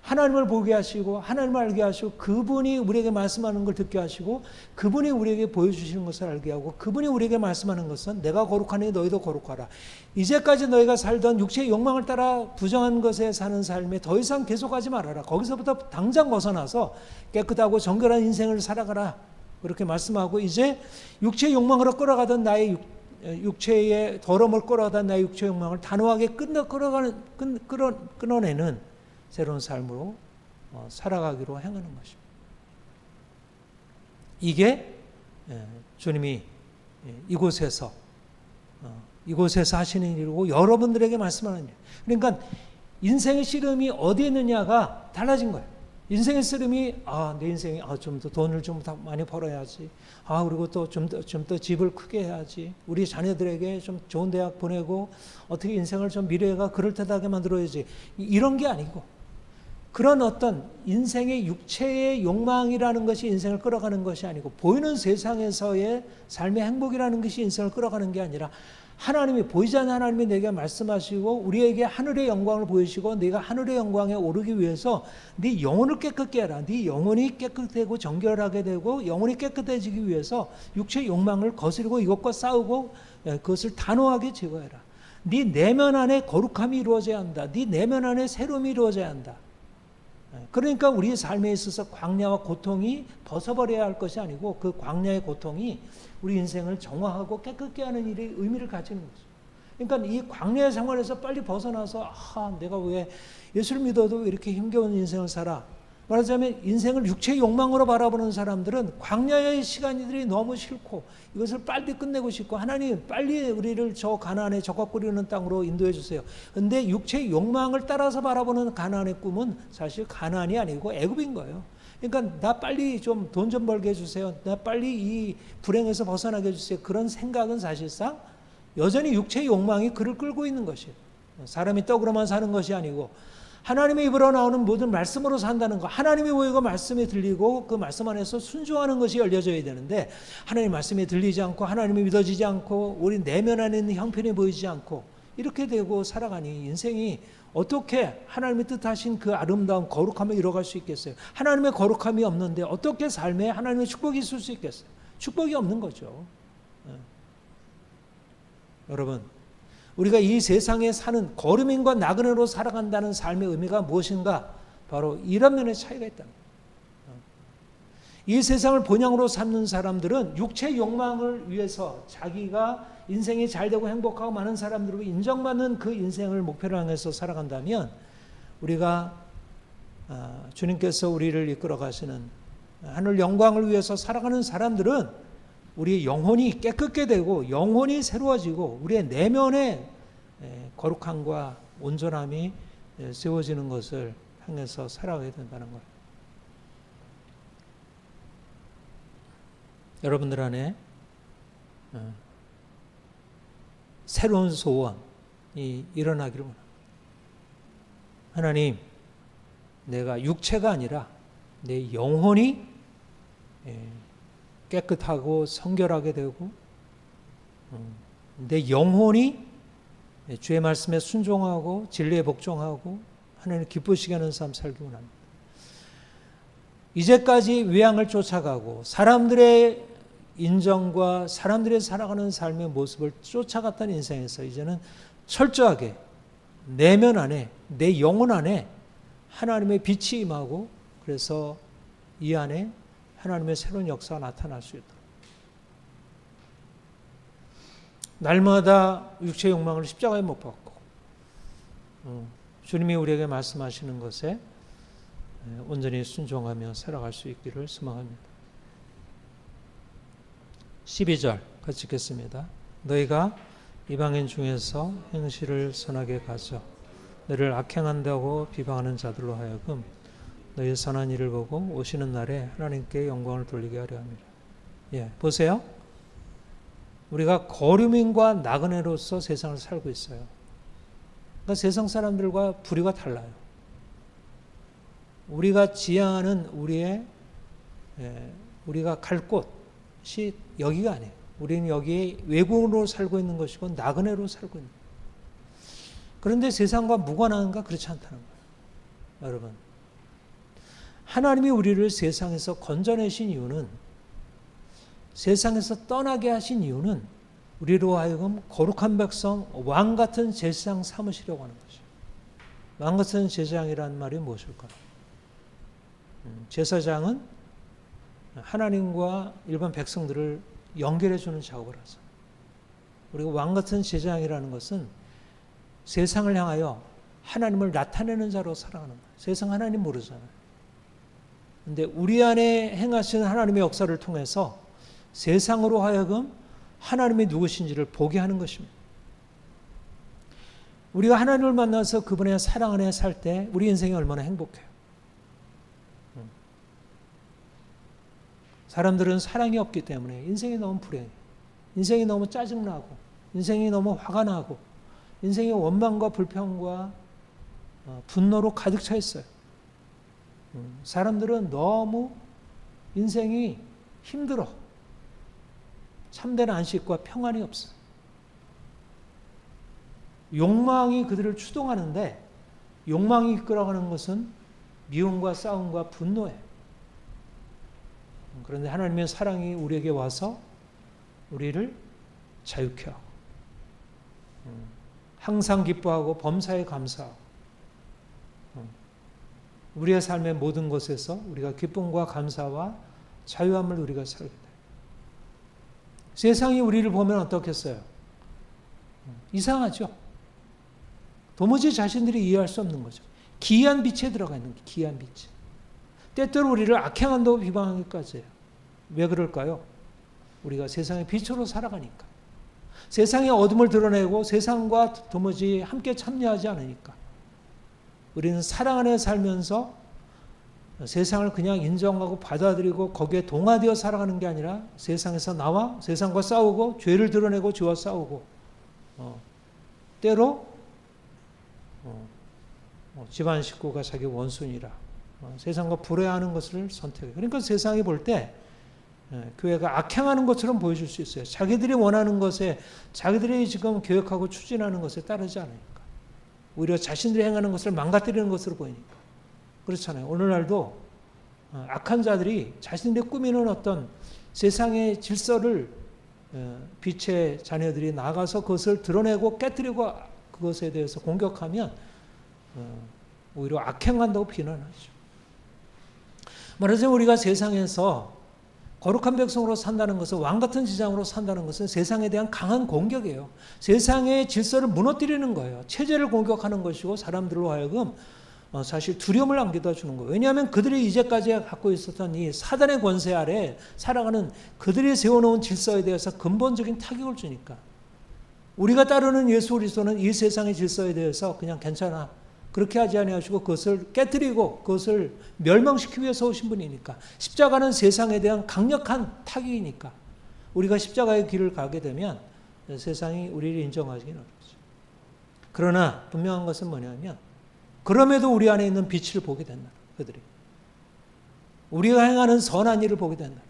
하나님을 보게 하시고 하나님을 알게 하시고 그분이 우리에게 말씀하는 걸 듣게 하시고 그분이 우리에게 보여주시는 것을 알게 하고 그분이 우리에게 말씀하는 것은 내가 거룩하니 너희도 거룩하라. 이제까지 너희가 살던 육체의 욕망을 따라 부정한 것에 사는 삶에 더 이상 계속하지 말아라. 거기서부터 당장 벗어나서 깨끗하고 정결한 인생을 살아가라. 그렇게 말씀하고 이제 육체의 욕망으로 끌어가던 나의 육체의 더러움을 끌어가던 나의 육체의 욕망을 단호하게 끊어내는 새로운 삶으로 살아가기로 행하는 것입니다. 이게 주님이 이곳에서 하시는 일이고 여러분들에게 말씀하는 일. 그러니까 인생의 씨름이 어디에 있느냐가 달라진 거예요. 인생의 씨름이 내 인생이 좀 더 돈을 좀 더 많이 벌어야지. 그리고 또 좀 더 집을 크게 해야지. 우리 자녀들에게 좀 좋은 대학 보내고 어떻게 인생을 좀 미래가 그럴듯하게 만들어야지. 이런 게 아니고 그런 어떤 인생의 육체의 욕망이라는 것이 인생을 끌어가는 것이 아니고 보이는 세상에서의 삶의 행복이라는 것이 인생을 끌어가는 게 아니라 하나님이 보이지 않는 하나님이 내게 말씀하시고 우리에게 하늘의 영광을 보이시고 네가 하늘의 영광에 오르기 위해서 네 영혼을 깨끗게 해라. 네 영혼이 깨끗되고 정결하게 되고 영혼이 깨끗해지기 위해서 육체의 욕망을 거스르고 이것과 싸우고 그것을 단호하게 제거해라. 네 내면 안에 거룩함이 이루어져야 한다. 네 내면 안에 새로움이 이루어져야 한다. 그러니까 우리의 삶에 있어서 광야와 고통이 벗어버려야 할 것이 아니고 그 광야의 고통이 우리 인생을 정화하고 깨끗게 하는 일의 의미를 가지는 거죠. 그러니까 이 광야의 생활에서 빨리 벗어나서 내가 왜 예수를 믿어도 왜 이렇게 힘겨운 인생을 살아? 말하자면 인생을 육체의 욕망으로 바라보는 사람들은 광야의 시간들이 너무 싫고 이것을 빨리 끝내고 싶고 하나님 빨리 우리를 저 가나안의 적과 꿀리는 땅으로 인도해 주세요. 그런데 육체의 욕망을 따라서 바라보는 가나안의 꿈은 사실 가나안이 아니고 애굽인 거예요. 그러니까 나 빨리 좀 돈 좀 벌게 해주세요. 나 빨리 이 불행에서 벗어나게 해주세요. 그런 생각은 사실상 여전히 육체의 욕망이 그를 끌고 있는 것이에요. 사람이 떡으로만 사는 것이 아니고 하나님의 입으로 나오는 모든 말씀으로 산다는 것. 하나님이 보이고 말씀이 들리고 그 말씀 안에서 순종하는 것이 열려져야 되는데 하나님 말씀이 들리지 않고 하나님이 믿어지지 않고 우리 내면 안에 있는 형편이 보이지 않고 이렇게 되고 살아가니 인생이 어떻게 하나님의 뜻하신 그 아름다운 거룩함을 이뤄갈 수 있겠어요? 하나님의 거룩함이 없는데 어떻게 삶에 하나님의 축복이 있을 수 있겠어요? 축복이 없는 거죠. 여러분 우리가 이 세상에 사는 거루민과 나그네로 살아간다는 삶의 의미가 무엇인가? 바로 이런 면의 차이가 있다. 이 세상을 본향으로 삼는 사람들은 육체의 욕망을 위해서 자기가 인생이 잘되고 행복하고 많은 사람들로 인정받는 그 인생을 목표로 향해서 살아간다면 우리가 주님께서 우리를 이끌어 가시는 하늘 영광을 위해서 살아가는 사람들은 우리의 영혼이 깨끗게 되고 영혼이 새로워지고 우리의 내면의 거룩함과 온전함이 세워지는 것을 향해서 살아가게 된다는 거예요. 여러분들 안에 새로운 소원이 일어나기를 원합니다. 하나님, 내가 육체가 아니라 내 영혼이 깨끗하고 성결하게 되고 내 영혼이 주의 말씀에 순종하고 진리에 복종하고 하나님을 기쁘시게 하는 삶 살기 원합니다. 이제까지 외양을 쫓아가고 사람들의 인정과 사람들이 살아가는 삶의 모습을 쫓아갔던 인생에서 이제는 철저하게 내면 안에 내 영혼 안에 하나님의 빛이 임하고 그래서 이 안에 하나님의 새로운 역사가 나타날 수 있도록 날마다 육체의 욕망을 십자가에 못 박고 주님이 우리에게 말씀하시는 것에 온전히 순종하며 살아갈 수 있기를 소망합니다. 12절 같이 읽겠습니다. 너희가 이방인 중에서 행실을 선하게 가져 너희를 악행한다고 비방하는 자들로 하여금 너희 선한 일을 보고 오시는 날에 하나님께 영광을 돌리게 하려 합니다. 보세요. 우리가 거류민과 나그네로서 세상을 살고 있어요. 그러니까 세상 사람들과 부류가 달라요. 우리가 지향하는 우리가 갈 곳이 여기가 아니에요. 우리는 여기에 외국으로 살고 있는 것이고 나그네로 살고 있는 거예요. 그런데 세상과 무관한가? 그렇지 않다는 거예요. 여러분, 하나님이 우리를 세상에서 건져내신 이유는, 세상에서 떠나게 하신 이유는 우리로 하여금 거룩한 백성, 왕 같은 제사장 삼으시려고 하는 것이죠. 왕 같은 제사장이라는 말이 무엇일까요? 제사장은 하나님과 일반 백성들을 연결해 주는 작업을 하죠. 그리고 왕 같은 제사장이라는 것은 세상을 향하여 하나님을 나타내는 자로 살아가는 거예요. 세상 하나님 모르잖아요. 근데 우리 안에 행하신 하나님의 역사를 통해서 세상으로 하여금 하나님이 누구신지를 보게 하는 것입니다. 우리가 하나님을 만나서 그분의 사랑 안에 살 때 우리 인생이 얼마나 행복해요. 사람들은 사랑이 없기 때문에 인생이 너무 불행해요. 인생이 너무 짜증나고, 인생이 너무 화가 나고, 인생이 원망과 불평과 분노로 가득 차 있어요. 사람들은 너무 인생이 힘들어. 참된 안식과 평안이 없어. 욕망이 그들을 추동하는데, 욕망이 이끌어가는 것은 미움과 싸움과 분노예요. 그런데 하나님의 사랑이 우리에게 와서 우리를 자유케 하고, 항상 기뻐하고 범사에 감사하고, 우리의 삶의 모든 것에서 우리가 기쁨과 감사와 자유함을 우리가 살게 돼요. 세상이 우리를 보면 어떻겠어요? 이상하죠? 도무지 자신들이 이해할 수 없는 거죠. 기이한 빛에 들어가 있는 게 기이한 빛. 때때로 우리를 악행한다고 비방하기까지 해요. 왜 그럴까요? 우리가 세상의 빛으로 살아가니까. 세상의 어둠을 드러내고 세상과 도무지 함께 참여하지 않으니까. 우리는 사랑 안에 살면서 세상을 그냥 인정하고 받아들이고 거기에 동화되어 살아가는 게 아니라 세상에서 나와 세상과 싸우고 죄를 드러내고 죄와 싸우고, 때로 집안 식구가 자기 원수니라 세상과 불화하는 것을 선택해요. 그러니까 세상이 볼 때 교회가 악행하는 것처럼 보여줄 수 있어요. 자기들이 원하는 것에, 자기들이 지금 계획하고 추진하는 것에 따르지 않으니까. 오히려 자신들이 행하는 것을 망가뜨리는 것으로 보이니까. 그렇잖아요. 오늘날도 악한 자들이 자신들이 꾸미는 어떤 세상의 질서를 빛의 자녀들이 나가서 그것을 드러내고 깨뜨리고 그것에 대해서 공격하면 오히려 악행한다고 비난하죠. 말하자면 우리가 세상에서 거룩한 백성으로 산다는 것은, 왕 같은 제사장으로 산다는 것은 세상에 대한 강한 공격이에요. 세상의 질서를 무너뜨리는 거예요. 체제를 공격하는 것이고 사람들로 하여금 사실 두려움을 안겨다 주는 거예요. 왜냐하면 그들이 이제까지 갖고 있었던 이 사단의 권세 아래 살아가는 그들이 세워놓은 질서에 대해서 근본적인 타격을 주니까. 우리가 따르는 예수 그리스도는 이 세상의 질서에 대해서 그냥 괜찮아, 그렇게 하지 아니하시고 그것을 깨뜨리고 그것을 멸망시키기 위해서 오신 분이니까. 십자가는 세상에 대한 강력한 타격이니까 우리가 십자가의 길을 가게 되면 세상이 우리를 인정하기는 어렵죠. 그러나 분명한 것은 뭐냐면, 그럼에도 우리 안에 있는 빛을 보게 된다. 그들이 우리가 행하는 선한 일을 보게 된다.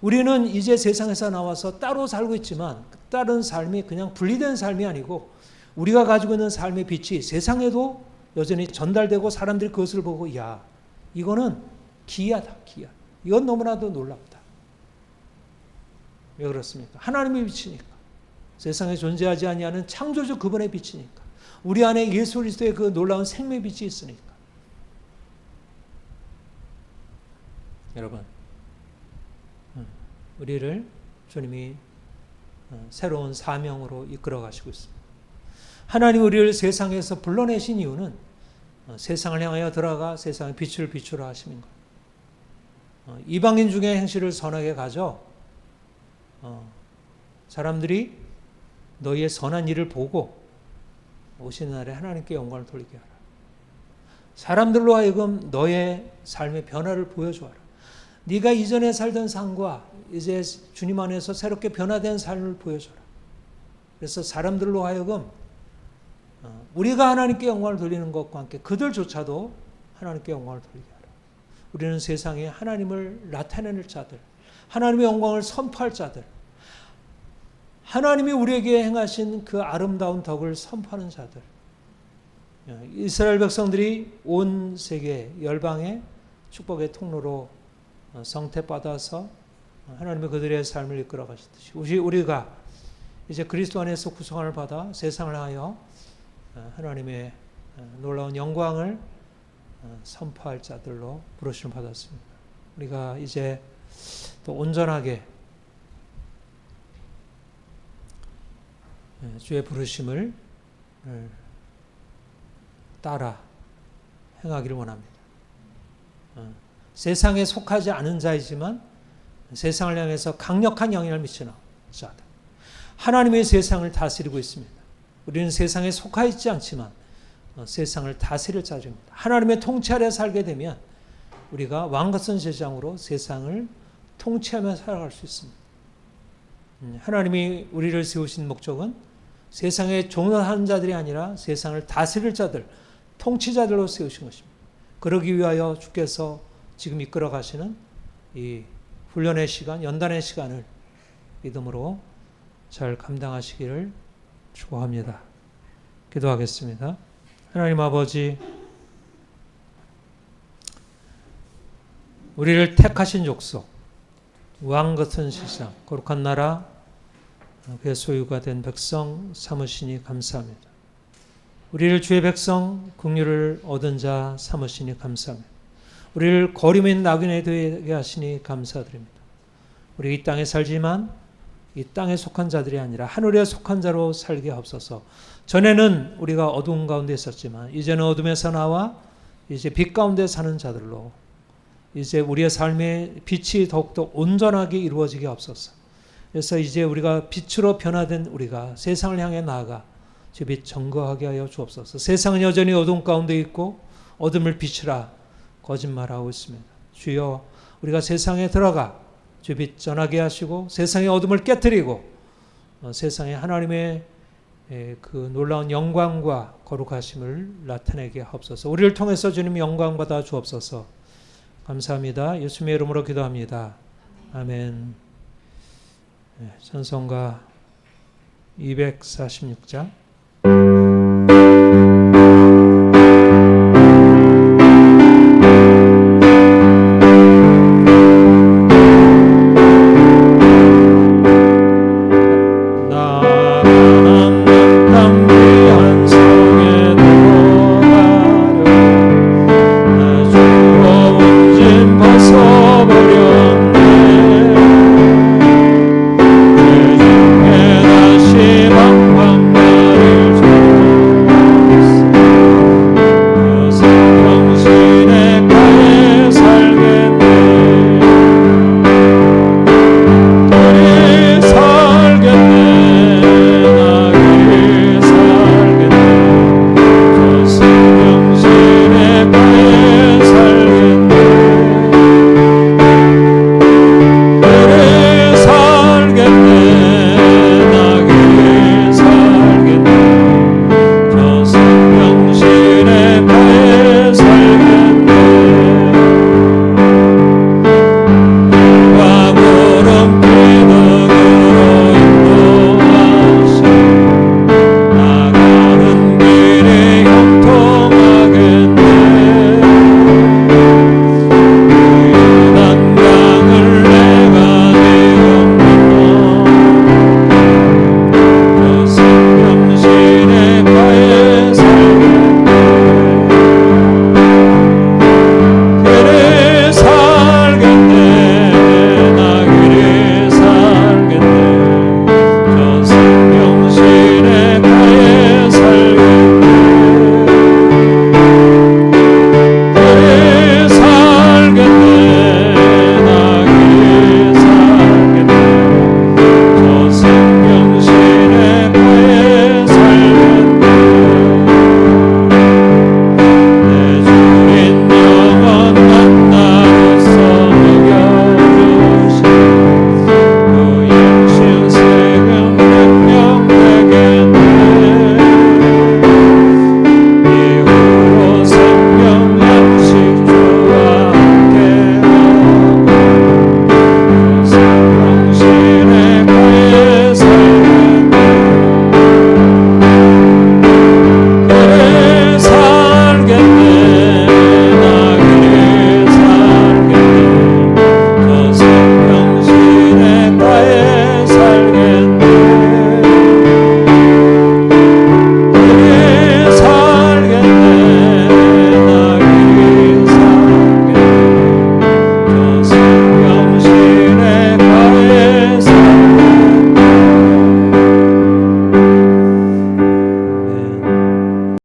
우리는 이제 세상에서 나와서 따로 살고 있지만 다른 삶이 그냥 분리된 삶이 아니고 우리가 가지고 있는 삶의 빛이 세상에도 여전히 전달되고 사람들이 그것을 보고, 야, 이거는 기이하다, 기이하다. 이건 너무나도 놀랍다. 왜 그렇습니까? 하나님의 빛이니까. 세상에 존재하지 아니하는 창조주 그분의 빛이니까. 우리 안에 예수 그리스도의 그 놀라운 생명의 빛이 있으니까. 여러분, 우리를 주님이 새로운 사명으로 이끌어 가시고 있습니다. 하나님 우리를 세상에서 불러내신 이유는 세상을 향하여 들어가 세상의 빛을 비추라 하시는 거예요. 이방인 중에 행실을 선하게 가져 사람들이 너희의 선한 일을 보고 오시는 날에 하나님께 영광을 돌리게 하라. 사람들로 하여금 너의 삶의 변화를 보여주어라. 네가 이전에 살던 삶과 이제 주님 안에서 새롭게 변화된 삶을 보여줘라. 그래서 사람들로 하여금 우리가 하나님께 영광을 돌리는 것과 함께 그들조차도 하나님께 영광을 돌리게 하라. 우리는 세상에 하나님을 나타내는 자들, 하나님의 영광을 선포할 자들, 하나님이 우리에게 행하신 그 아름다운 덕을 선포하는 자들. 이스라엘 백성들이 온 세계 열방에 축복의 통로로 성택받아서 하나님의 그들의 삶을 이끌어 가시듯이 우리가 이제 그리스도 안에서 구성을 받아 세상을 하여 하나님의 놀라운 영광을 선포할 자들로 부르심을 받았습니다. 우리가 이제 또 온전하게 주의 부르심을 따라 행하기를 원합니다. 세상에 속하지 않은 자이지만 세상을 향해서 강력한 영향을 미치는 자들. 하나님의 세상을 다스리고 있습니다. 우리는 세상에 속하 있지 않지만 세상을 다스릴 자들입니다. 하나님의 통치 아래 살게 되면 우리가 왕같은 제장으로 세상을 통치하며 살아갈 수 있습니다. 하나님이 우리를 세우신 목적은 세상에 종노하는 자들이 아니라 세상을 다스릴 자들, 통치자들로 세우신 것입니다. 그러기 위하여 주께서 지금 이끌어 가시는 이 훈련의 시간, 연단의 시간을 믿음으로 잘 감당하시기를 축원합니다. 기도하겠습니다. 하나님 아버지, 우리를 택하신 족속, 왕 같은 세상, 거룩한 나라, 그의 소유가 된 백성 삼으시니 감사합니다. 우리를 주의 백성, 긍휼을 얻은 자 삼으시니 감사합니다. 우리를 거리면 낙인에 되게 하시니 감사드립니다. 우리 이 땅에 살지만 이 땅에 속한 자들이 아니라 하늘에 속한 자로 살게 하옵소서. 전에는 우리가 어두운 가운데 있었지만 이제는 어둠에서 나와 이제 빛 가운데 사는 자들로 이제 우리의 삶의 빛이 더욱더 온전하게 이루어지게 하옵소서. 그래서 이제 우리가 빛으로 변화된 우리가 세상을 향해 나아가 주 빛 증거하게 하여 주옵소서. 세상은 여전히 어둠 가운데 있고 어둠을 비추라 거짓말하고 있습니다. 주여, 우리가 세상에 들어가 주 빛 전하게 하시고 세상의 어둠을 깨뜨리고 세상에 하나님의 그 놀라운 영광과 거룩하심을 나타내게 하옵소서. 우리를 통해서 주님 영광 받아 주옵소서. 감사합니다. 예수님의 이름으로 기도합니다. 아멘. 찬송가 246장